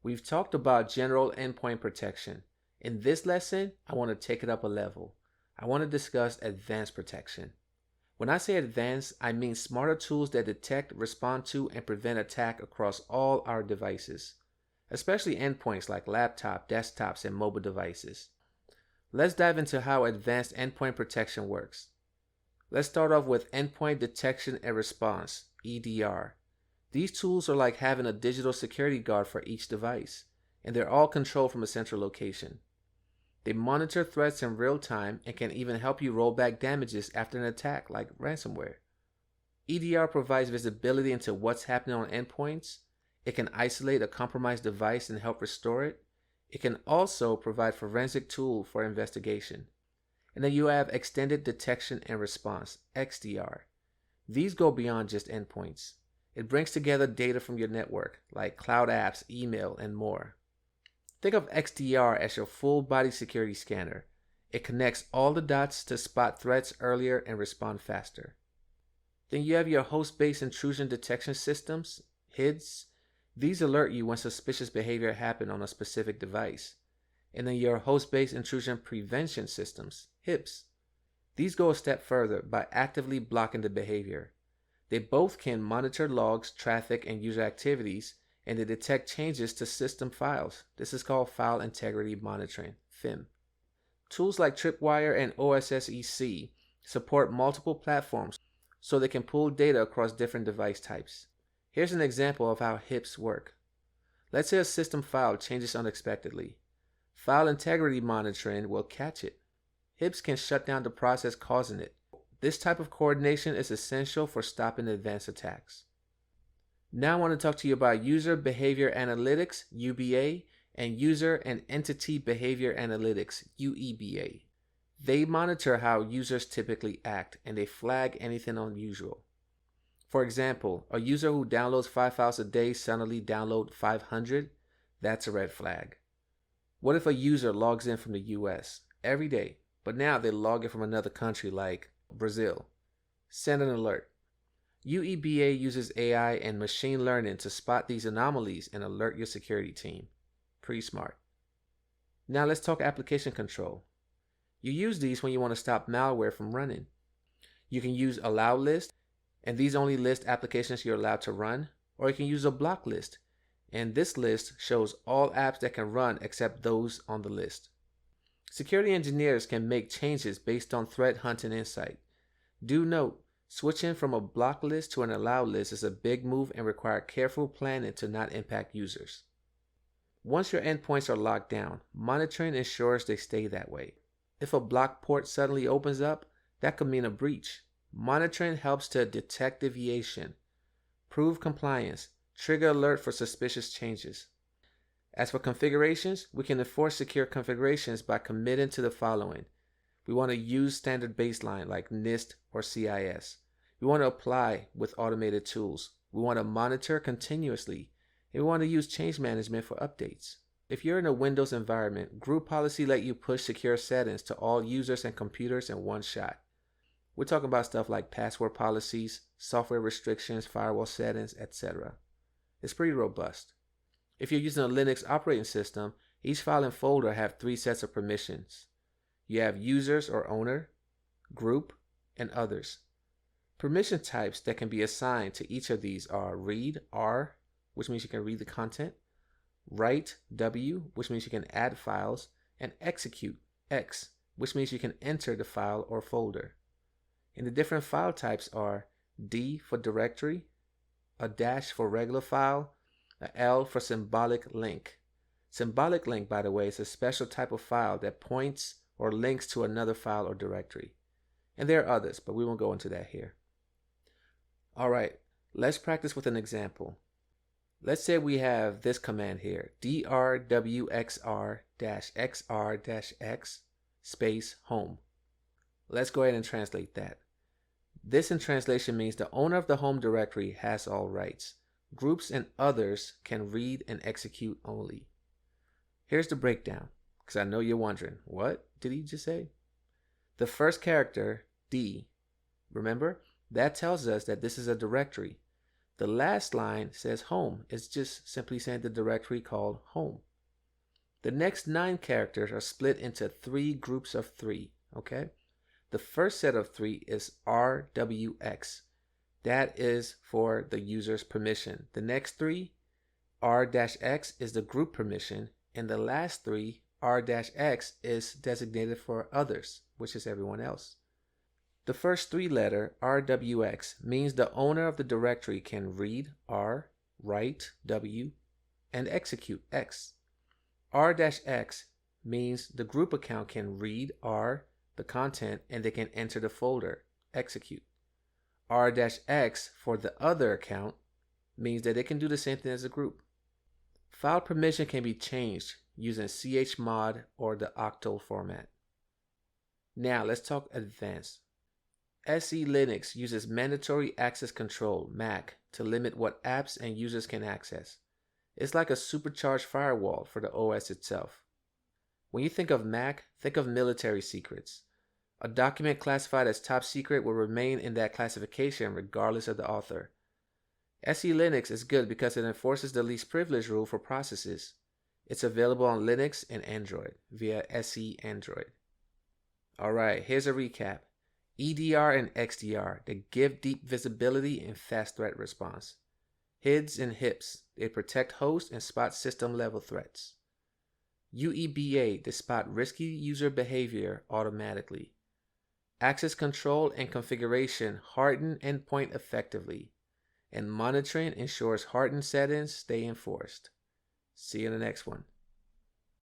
We've talked about general endpoint protection. In this lesson, I want to take it up a level. I want to discuss advanced protection. When I say advanced, I mean smarter tools that detect, respond to, and prevent attack across all our devices, especially endpoints like laptop, desktops, and mobile devices. Let's dive into how advanced endpoint protection works. Let's start off with endpoint detection and response, EDR. These tools are like having a digital security guard for each device, and they're all controlled from a central location. They monitor threats in real time and can even help you roll back damages after an attack, like ransomware. EDR provides visibility into what's happening on endpoints. It can isolate a compromised device and help restore it. It can also provide forensic tool for investigation. And then you have extended detection and response, XDR. These go beyond just endpoints. It brings together data from your network, like cloud apps, email, and more. Think of XDR as your full body security scanner. It connects all the dots to spot threats earlier and respond faster. Then you have your host-based intrusion detection systems, HIDs. These alert you when suspicious behavior happens on a specific device. And then your host-based intrusion prevention systems, HIPs. These go a step further by actively blocking the behavior. They both can monitor logs, traffic, and user activities, and they detect changes to system files. This is called File Integrity Monitoring, FIM. Tools like Tripwire and OSSEC support multiple platforms so they can pull data across different device types. Here's an example of how HIPs work. Let's say a system file changes unexpectedly. File Integrity Monitoring will catch it. HIPs can shut down the process causing it. This type of coordination is essential for stopping advanced attacks. Now I want to talk to you about User Behavior Analytics, UBA, and User and Entity Behavior Analytics, UEBA. They monitor how users typically act, and they flag anything unusual. For example, a user who downloads 5 files a day suddenly downloads 500, that's a red flag. What if a user logs in from the US every day, but now they log in from another country like Brazil? Send an alert. UEBA uses AI and machine learning to spot these anomalies and alert your security team. Pretty smart. Now let's talk application control. You use these when you want to stop malware from running. You can use allow list, and these only list applications you're allowed to run, or you can use a block list, and this list shows all apps that can run except those on the list. Security engineers can make changes based on threat hunting insight. Do note, switching from a block list to an allow list is a big move and requires careful planning to not impact users. Once your endpoints are locked down, monitoring ensures they stay that way. If a block port suddenly opens up, that could mean a breach. Monitoring helps to detect deviation, prove compliance, trigger alert for suspicious changes. As for configurations, we can enforce secure configurations by committing to the following. We want to use standard baseline like NIST or CIS. We want to apply with automated tools. We want to monitor continuously. And we want to use change management for updates. If you're in a Windows environment, group policy let you push secure settings to all users and computers in one shot. We're talking about stuff like password policies, software restrictions, firewall settings, etc. It's pretty robust. If you're using a Linux operating system, each file and folder have 3 sets of permissions. You have users or owner, group, and others. Permission types that can be assigned to each of these are read, R, which means you can read the content, write, W, which means you can add files, and execute, X, which means you can enter the file or folder. And the different file types are D for directory, a dash for regular file, a L for symbolic link. Symbolic link, by the way, is a special type of file that points or links to another file or directory. And there are others, but we won't go into that here. Alright, let's practice with an example. Let's say we have this command here, drwxr-xr-x space home. Let's go ahead and translate that. This in translation means the owner of the home directory has all rights. Groups and others can read and execute only. Here's the breakdown, because I know you're wondering, what did he just say? The first character, D, remember, that tells us that this is a directory. The last line says home. It's just simply saying the directory called home. The next 9 characters are split into 3 groups of 3, okay? The first set of 3 is RWX. That is for the user's permission. The next 3, R-X, is the group permission, and the last 3, R-X, is designated for others, which is everyone else. The first 3-letter, RWX, means the owner of the directory can read, R, write, W, and execute, X. R-X means the group account can read, R, the content, and they can enter the folder, execute. R-X for the other account means that they can do the same thing as a group. File permission can be changed using chmod or the octal format. Now let's talk advanced. SE Linux uses mandatory access control, MAC, to limit what apps and users can access. It's like a supercharged firewall for the OS itself. When you think of MAC, think of military secrets. A document classified as top secret will remain in that classification regardless of the author. SE Linux is good because it enforces the least privilege rule for processes. It's available on Linux and Android via SE Android. Alright, here's a recap. EDR and XDR, they give deep visibility and fast threat response. HIDS and HIPS, they protect host and spot system level threats. UEBA, they spot risky user behavior automatically. Access control and configuration harden endpoint effectively. And monitoring ensures hardened settings stay enforced. See you in the next one.